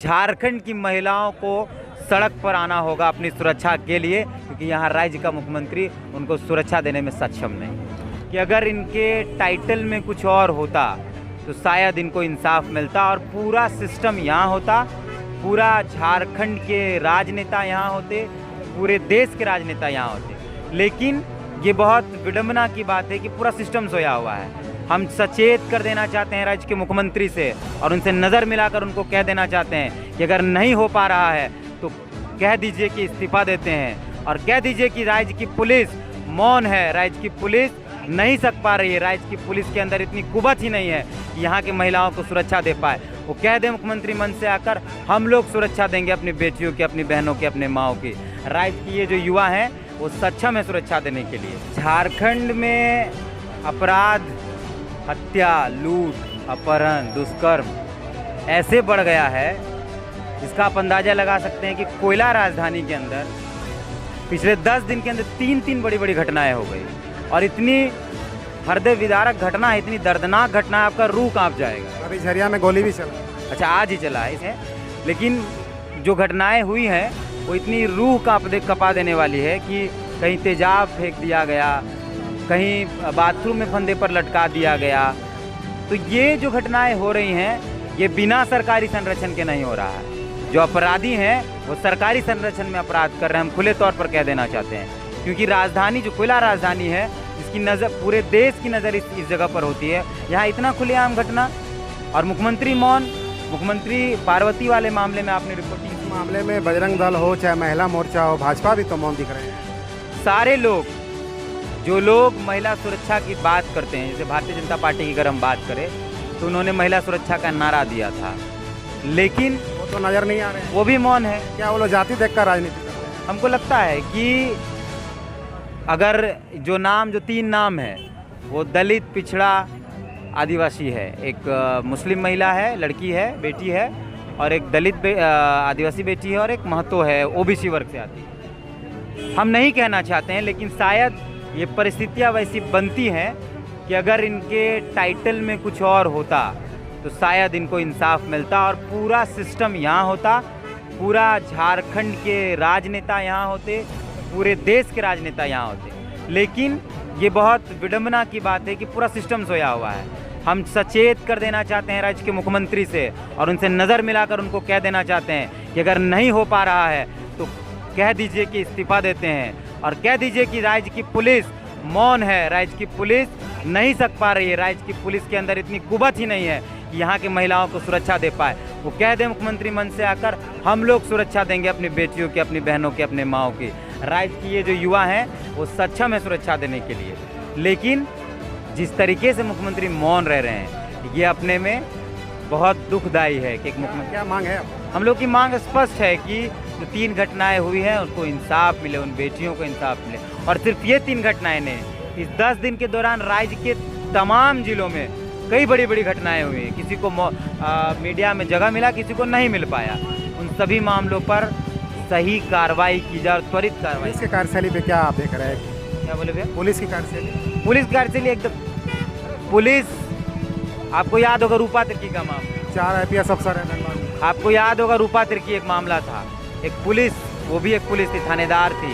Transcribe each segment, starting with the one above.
झारखंड की महिलाओं को सड़क पर आना होगा अपनी सुरक्षा के लिए, क्योंकि यहाँ राज्य का मुख्यमंत्री उनको सुरक्षा देने में सक्षम नहीं। कि अगर इनके टाइटल में कुछ और होता तो शायद इनको इंसाफ मिलता और पूरा सिस्टम यहाँ होता, पूरा झारखंड के राजनेता यहाँ होते, पूरे देश के राजनेता यहाँ होते। लेकिन ये बहुत विडंबना की बात है कि पूरा सिस्टम सोया हुआ है। हम सचेत कर देना चाहते हैं राज्य के मुख्यमंत्री से और उनसे नज़र मिलाकर उनको कह देना चाहते हैं कि अगर नहीं हो पा रहा है तो कह दीजिए कि इस्तीफा देते हैं, और कह दीजिए कि राज्य की पुलिस मौन है, राज्य की पुलिस नहीं सक पा रही है, राज्य की पुलिस के अंदर इतनी कुवत ही नहीं है कि यहाँ की महिलाओं को सुरक्षा दे पाए। वो कह दे मुख्यमंत्री मन से आकर, हम लोग सुरक्षा देंगे अपनी बेटियों की, अपनी बहनों की, अपने माओ की। राज्य की ये जो युवा हैं वो सक्षम है सुरक्षा देने के लिए। झारखंड में अपराध, हत्या, लूट, अपहरण, दुष्कर्म ऐसे बढ़ गया है जिसका आप अंदाज़ा लगा सकते हैं कि कोयला राजधानी के अंदर पिछले 10 दिन के अंदर 3 बड़ी बड़ी घटनाएं हो गई। और इतनी हृदय विदारक घटना है, इतनी दर्दनाक घटना है, आपका रूह कांप जाएगा। अभी झरिया में गोली भी चला। अच्छा, आज ही चला है इसे, लेकिन जो घटनाएं हुई हैं वो इतनी रूह कपा देने वाली है कि कहीं तेजाब फेंक दिया गया, कहीं बाथरूम में फंदे पर लटका दिया गया। तो ये जो घटनाएं हो रही हैं ये बिना सरकारी संरक्षण के नहीं हो रहा है। जो अपराधी हैं वो सरकारी संरक्षण में अपराध कर रहे हैं, हम खुले तौर पर कह देना चाहते हैं। क्योंकि राजधानी जो कोयला राजधानी है, इसकी नज़र, पूरे देश की नज़र इस जगह पर होती है। यहाँ इतना खुलेआम घटना और मुख्यमंत्री मौन। मुख्यमंत्री पार्वती वाले मामले में आपने रिपोर्टिंग, इस मामले में बजरंग दल हो चाहे महिला मोर्चा हो, भाजपा भी तो मौन दिख रहे हैं। सारे लोग, जो लोग महिला सुरक्षा की बात करते हैं, जैसे भारतीय जनता पार्टी की अगर हम बात करें तो उन्होंने महिला सुरक्षा का नारा दिया था, लेकिन वो तो नज़र नहीं आ रहे हैं, वो भी मौन है। क्या वो लोग जाति देखकर राजनीति कर रहे हैं? हमको लगता है कि अगर जो 3 नाम है वो दलित, पिछड़ा, आदिवासी है। एक मुस्लिम महिला है, लड़की है, बेटी है, और एक दलित आदिवासी बेटी है, और एक महतो है, ओबीसी वर्ग से आती है। हम नहीं कहना चाहते हैं, लेकिन शायद ये परिस्थितियाँ वैसी बनती हैं कि अगर इनके टाइटल में कुछ और होता तो शायद इनको इंसाफ मिलता और पूरा सिस्टम यहाँ होता, पूरा झारखंड के राजनेता यहाँ होते, पूरे देश के राजनेता यहाँ होते। लेकिन ये बहुत विडंबना की बात है कि पूरा सिस्टम सोया हुआ है। हम सचेत कर देना चाहते हैं राज्य के मुख्यमंत्री से और उनसे नज़र मिलाकर उनको कह देना चाहते हैं कि अगर नहीं हो पा रहा है तो कह दीजिए कि इस्तीफा देते हैं, और कह दीजिए कि राज्य की पुलिस मौन है, राज्य की पुलिस नहीं सक पा रही है, राज्य की पुलिस के अंदर इतनी कुवत ही नहीं है कि यहाँ की महिलाओं को सुरक्षा दे पाए। वो कह दे मुख्यमंत्री मन से आकर, हम लोग सुरक्षा देंगे अपनी बेटियों की, अपनी बहनों की, अपने माओ की। राज्य की ये जो युवा हैं वो सक्षम है सुरक्षा देने के लिए। लेकिन जिस तरीके से मुख्यमंत्री मौन रह रहे हैं ये अपने में बहुत दुखदायी है। कि एक मुख्यमंत्री, क्या मांग है? हम लोग की मांग स्पष्ट है कि जो 3 घटनाएं हुई हैं उनको इंसाफ मिले, उन बेटियों को इंसाफ मिले। और सिर्फ ये 3 घटनाएं नहीं, इस 10 दिन के दौरान राज्य के तमाम जिलों में कई बड़ी बड़ी घटनाएं हुई हैं। किसी को मीडिया में जगह मिला, किसी को नहीं मिल पाया। उन सभी मामलों पर सही कार्रवाई की जाए, त्वरित कार्रवाई। पुलिस की कार्यशैली पे क्या आप देख रहे हैं? क्या बोले भैया? पुलिस की कार्यशैली, पुलिस कार्यशैली एकदम, पुलिस, आपको याद होगा रूपा तिर्की का मामला, 4 IPS अफसर हैं धनबाद में। आपको याद होगा रूपा तिर्की एक मामला था, एक पुलिस, वो भी एक पुलिस थी, थानेदार थी,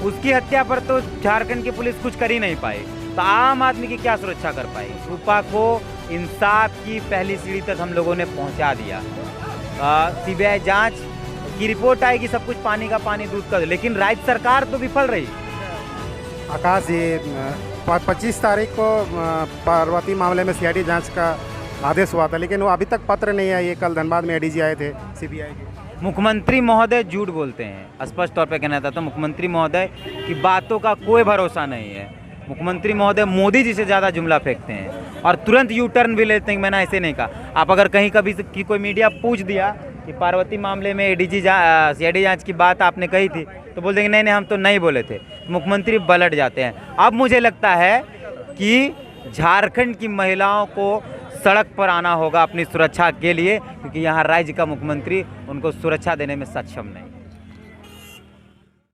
उसकी हत्या पर तो झारखंड की पुलिस कुछ कर ही नहीं पाई। तो आम आदमी की क्या सुरक्षा कर पाई? रूपा को इंसाफ की पहली सीढ़ी तक हम लोगों ने पहुंचा दिया। CBI जांच की रिपोर्ट आएगी, सब कुछ पानी का पानी दूध का, लेकिन राज्य सरकार तो विफल रही। आकाश जी, 25 तारीख को पार्वती मामले में CID जांच का आदेश हुआ था, लेकिन वो अभी तक पत्र नहीं है। ये कल धनबाद में ADG आए थे CBI के। मुख्यमंत्री महोदय झूठ बोलते हैं, स्पष्ट तौर पे कहना चाहता हूँ। मुख्यमंत्री महोदय की बातों का कोई भरोसा नहीं है। मुख्यमंत्री महोदय मोदी जी से ज़्यादा जुमला फेंकते हैं और तुरंत यू टर्न भी लेते हैं। मैंने ऐसे नहीं कहा। आप अगर कहीं कभी की कोई मीडिया पूछ दिया कि पार्वती मामले में CID जांच की बात आपने कही थी, तो बोल देंगे नहीं हम तो नहीं बोले थे। मुख्यमंत्री पलट जाते हैं। अब मुझे लगता है कि झारखंड की महिलाओं को सड़क पर आना होगा अपनी सुरक्षा के लिए, क्योंकि यहाँ राज्य का मुख्यमंत्री उनको सुरक्षा देने में सक्षम नहीं।